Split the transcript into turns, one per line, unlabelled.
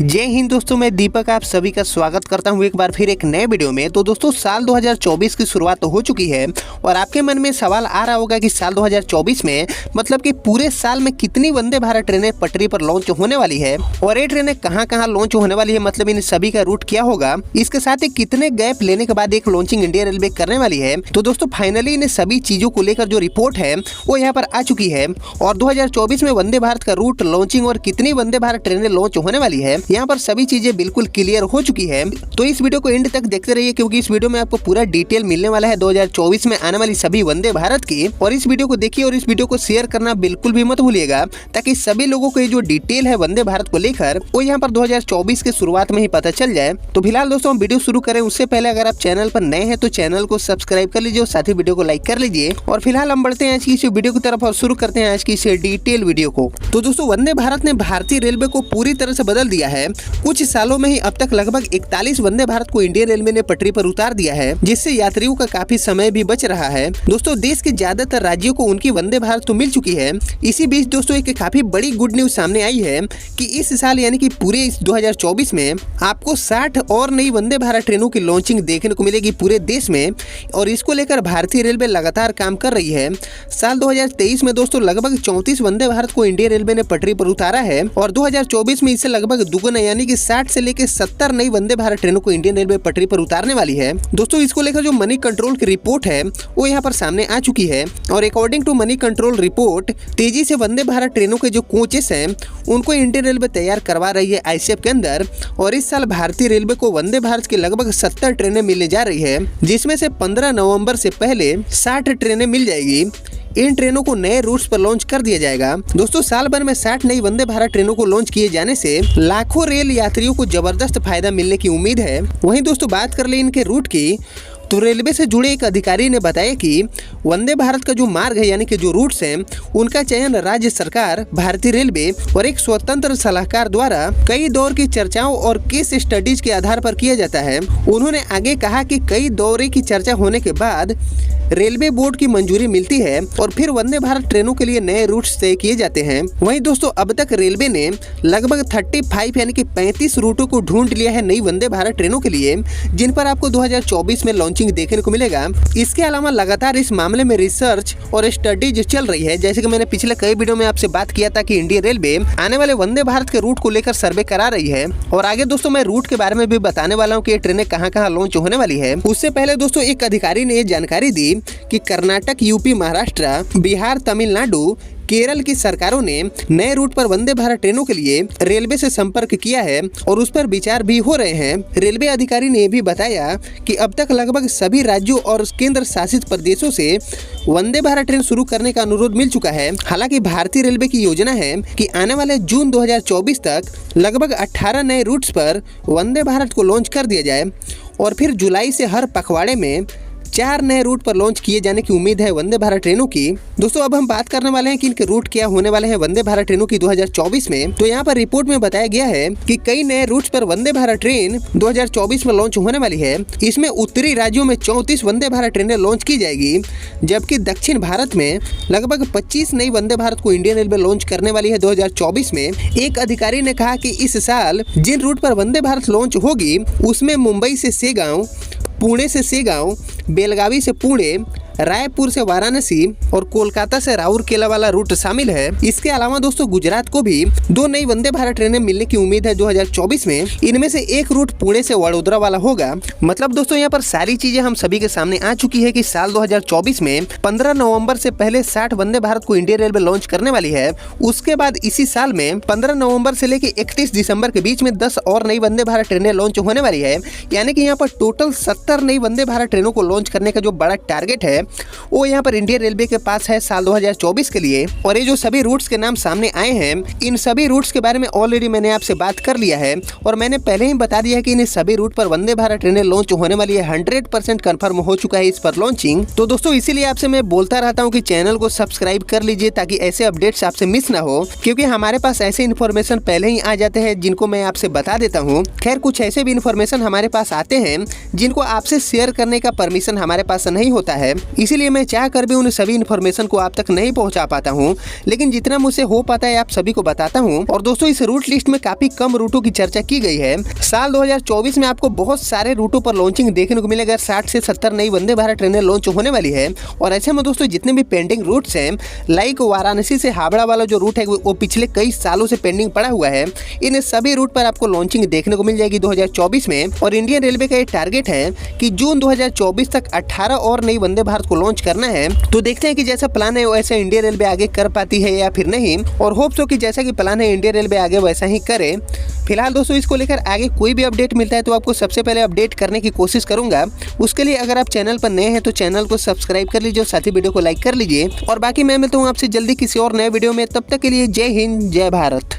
जय हिंद दोस्तों, मैं दीपक आप सभी का स्वागत करता हूं एक बार फिर एक नए वीडियो में। तो दोस्तों साल 2024 की शुरुआत तो हो चुकी है और आपके मन में सवाल आ रहा होगा कि साल 2024 में मतलब कि पूरे साल में कितनी वंदे भारत ट्रेनें पटरी पर लॉन्च होने वाली है और ये ट्रेनें कहां लॉन्च होने वाली है, मतलब इन सभी का रूट क्या होगा, इसके साथ ही कितने गैप लेने के बाद एक लॉन्चिंग इंडियन रेलवे करने वाली है। तो दोस्तों फाइनली इन सभी चीजों को लेकर जो रिपोर्ट है वो यहाँ पर आ चुकी है और 2024 में वंदे भारत का रूट लॉन्चिंग और कितनी वंदे भारत ट्रेनें लॉन्च होने वाली है, यहाँ पर सभी चीजें बिल्कुल क्लियर हो चुकी है। तो इस वीडियो को एंड तक देखते रहिए क्योंकि इस वीडियो में आपको पूरा डिटेल मिलने वाला है 2024 में आने वाली सभी वंदे भारत की। और इस वीडियो को देखिए और इस वीडियो को शेयर करना बिल्कुल भी मत भूलिएगा ताकि सभी लोगों को ये जो डिटेल है वंदे भारत को लेकर वो यहाँ पर 2024 के शुरुआत में ही पता चल जाए। तो फिलहाल दोस्तों हम वीडियो शुरू करें उससे पहले अगर आप चैनल पर नए हैं तो चैनल को सब्सक्राइब कर लीजिए और साथ ही वीडियो को लाइक कर लीजिए। और फिलहाल हम बढ़ते हैं आज की इस वीडियो की तरफ और शुरू करते हैं आज की इस डिटेल वीडियो को। तो दोस्तों वंदे भारत ने भारतीय रेलवे को पूरी तरह से बदल दिया है। कुछ सालों में ही अब तक लगभग 41 वंदे भारत को इंडियन रेलवे ने पटरी पर उतार दिया है, जिससे यात्रियों का काफी समय भी बच रहा है। दोस्तों देश के ज्यादातर राज्यों को उनकी वंदे भारत तो मिल चुकी है। इसी बीच दोस्तों एक काफी बड़ी गुड न्यूज सामने आई है कि इस साल यानी कि पूरे इस 2024 में आपको 60 और नई वंदे भारत ट्रेनों की लॉन्चिंग देखने को मिलेगी पूरे देश में और इसको लेकर भारतीय रेलवे लगातार काम कर रही है। साल 2023 में दोस्तों लगभग 34 वंदे भारत को इंडियन रेलवे ने पटरी पर उतारा है और 2024 में इससे लगभग दुगुना यानी कि 60 से लेकर 70 नई वंदे भारत ट्रेनों को इंडियन रेलवे पटरी पर उतारने वाली है। दोस्तों इसको लेकर जो मनी कंट्रोल की रिपोर्ट है वो यहाँ पर सामने आ चुकी है और according to money control report तेजी से वंदे भारत ट्रेनों के जो कोचेस हैं उनको इंडियन रेलवे तैयार करवा रही है आईसीएफ के अंदर। और इस साल भारतीय रेलवे को वंदे भारत की लगभग 70 ट्रेनें मिलने जा रही है, जिसमें से 15 नवंबर से पहले 60 ट्रेनें मिल जाएगी। इन ट्रेनों को नए रूट्स पर लॉन्च कर दिया जाएगा। दोस्तों साल भर में 60 नई वंदे भारत ट्रेनों को लॉन्च किए जाने से लाखों रेल यात्रियों को जबरदस्त फायदा मिलने की उम्मीद है। वहीं दोस्तों बात कर ले इनके रूट की तो रेलवे से जुड़े एक अधिकारी ने बताया कि वंदे भारत का जो मार्ग है यानी कि जो रूट्स हैं उनका चयन राज्य सरकार, भारतीय रेलवे और एक स्वतंत्र सलाहकार द्वारा कई दौर की चर्चाओं और केस स्टडीज के आधार पर किया जाता है। उन्होंने आगे कहा कि कई दौरे की चर्चा होने के बाद रेलवे बोर्ड की मंजूरी मिलती है और फिर वंदे भारत ट्रेनों के लिए नए रूट्स तय किए जाते हैं। वहीं दोस्तों अब तक रेलवे ने लगभग 35 यानी कि 35 रूटों को ढूंढ लिया है नई वंदे भारत ट्रेनों के लिए, जिन पर आपको 2024 में लॉन्चिंग देखने को मिलेगा। इसके अलावा लगातार इस मामले में रिसर्च और स्टडीज चल रही है। जैसे कि मैंने पिछले कई वीडियो में आपसे बात किया था कि इंडियन रेलवे आने वाले वंदे भारत के रूट को लेकर सर्वे करा रही है और आगे दोस्तों मैं रूट के बारे में भी बताने वाला हूँ कि ये ट्रेनें कहाँ लॉन्च होने वाली है। उससे पहले दोस्तों एक अधिकारी ने ये जानकारी दी कि कर्नाटक, यूपी, महाराष्ट्र, बिहार, तमिलनाडु, केरल की सरकारों ने नए रूट पर वंदे भारत ट्रेनों के लिए रेलवे से संपर्क किया है और उस पर विचार भी हो रहे हैं। रेलवे अधिकारी ने भी बताया कि अब तक लगभग सभी राज्यों और केंद्र शासित प्रदेशों से वंदे भारत ट्रेन शुरू करने का अनुरोध मिल चुका है। हालांकि भारतीय रेलवे की योजना है कि आने वाले जून 2024 तक लगभग 18 नए रूट्स पर वंदे भारत को लॉन्च कर दिया जाए और फिर जुलाई से हर पखवाड़े में 4 नए रूट पर लॉन्च किए जाने की उम्मीद है वंदे भारत ट्रेनों की। दोस्तों अब हम बात करने वाले हैं कि इनके रूट क्या होने वाले हैं वंदे भारत ट्रेनों की 2024 में। तो यहाँ पर रिपोर्ट में बताया गया है कि कई नए रूट्स पर वंदे भारत ट्रेन 2024 में लॉन्च होने वाली है। इसमें उत्तरी राज्यों में 34 वंदे भारत ट्रेनें लॉन्च की जाएगी, जबकि दक्षिण भारत में लगभग 25 नई वंदे भारत को इंडियन रेलवे लॉन्च करने वाली है 2024 में। एक अधिकारी ने कहा कि इस साल जिन रूट पर वंदे भारत लॉन्च होगी उसमें मुंबई से सेगांव, पुणे से सेगांव, बेलगावी से पुणे, रायपुर से वाराणसी और कोलकाता से राउरकेला वाला रूट शामिल है। इसके अलावा दोस्तों गुजरात को भी 2 नई वंदे भारत ट्रेनें मिलने की उम्मीद है 2024 में। इनमें से एक रूट पुणे से वडोदरा वाला होगा। मतलब दोस्तों यहाँ पर सारी चीजें हम सभी के सामने आ चुकी है कि साल 2024 में 15 नवंबर से पहले 60 वंदे भारत को इंडियन रेलवे लॉन्च करने वाली है। उसके बाद इसी साल में 15 नवंबर से लेकर 31 दिसंबर के बीच में 10 और नई वंदे भारत ट्रेनें लॉन्च होने वाली है। यानी कि यहाँ पर टोटल 70 नई वंदे भारत ट्रेनों को लॉन्च करने का जो बड़ा टारगेट है वो यहाँ पर इंडियन रेलवे के पास है साल 2024 के लिए। और ये जो सभी रूट्स के नाम सामने आए हैं इन सभी रूट्स के बारे में ऑलरेडी मैंने आपसे बात कर लिया है और मैंने पहले ही बता दिया है कि इन सभी रूट पर वंदे भारत ट्रेनें लॉन्च होने वाली है। 100% कंफर्म हो चुका है इस पर लॉन्चिंग। तो दोस्तों इसीलिए आपसे मैं बोलता रहता हूँ कि चैनल को सब्सक्राइब कर लीजिए ताकि ऐसे अपडेट्स आपसे मिस ना हो, क्योंकि हमारे पास ऐसे इन्फॉर्मेशन पहले ही आ जाते हैं जिनको मैं आपसे बता देता हूँ। खैर कुछ ऐसे भी इन्फॉर्मेशन हमारे पास आते हैं जिनको आपसे शेयर करने का परमिशन हमारे पास नहीं होता है, इसीलिए मैं चाह कर भी उन सभी इन्फॉर्मेशन को आप तक नहीं पहुंचा पाता हूं, लेकिन जितना मुझसे हो पाता है आप सभी को बताता हूं। और दोस्तों इस रूट लिस्ट में काफी कम रूटों की चर्चा की गई है। साल 2024 में आपको बहुत सारे रूटों पर लॉन्चिंग देखने को मिलेगा। 60 से 70 नई वंदे भारत ट्रेनें लॉन्च होने वाली है। और ऐसे में दोस्तों जितने भी पेंडिंग रूट्स हैं, लाइक वाराणसी से हावड़ा वाला जो रूट है वो पिछले कई सालों से पेंडिंग पड़ा हुआ है, इन सभी रूट पर आपको लॉन्चिंग देखने को मिल जाएगी 2024 में। और इंडियन रेलवे का ये टारगेट है कि जून 2024 तक 18 और नई वंदे भारत को लॉन्च करना है। तो देखते हैं कि जैसा प्लान है वैसा इंडियन रेलवे आगे कर पाती है या फिर नहीं। और होप सो कि जैसा कि प्लान है इंडियन रेलवे आगे वैसा ही करे। फिलहाल दोस्तों इसको लेकर आगे कोई भी अपडेट मिलता है तो आपको सबसे पहले अपडेट करने की कोशिश करूंगा। उसके लिए अगर आप चैनल पर नए हैं तो चैनल को सब्सक्राइब कर लीजिए और साथ ही वीडियो को लाइक कर लीजिए। और बाकी मैं मिलता हूं आपसे जल्दी किसी और नए वीडियो में। तब तक के लिए जय हिंद, जय भारत।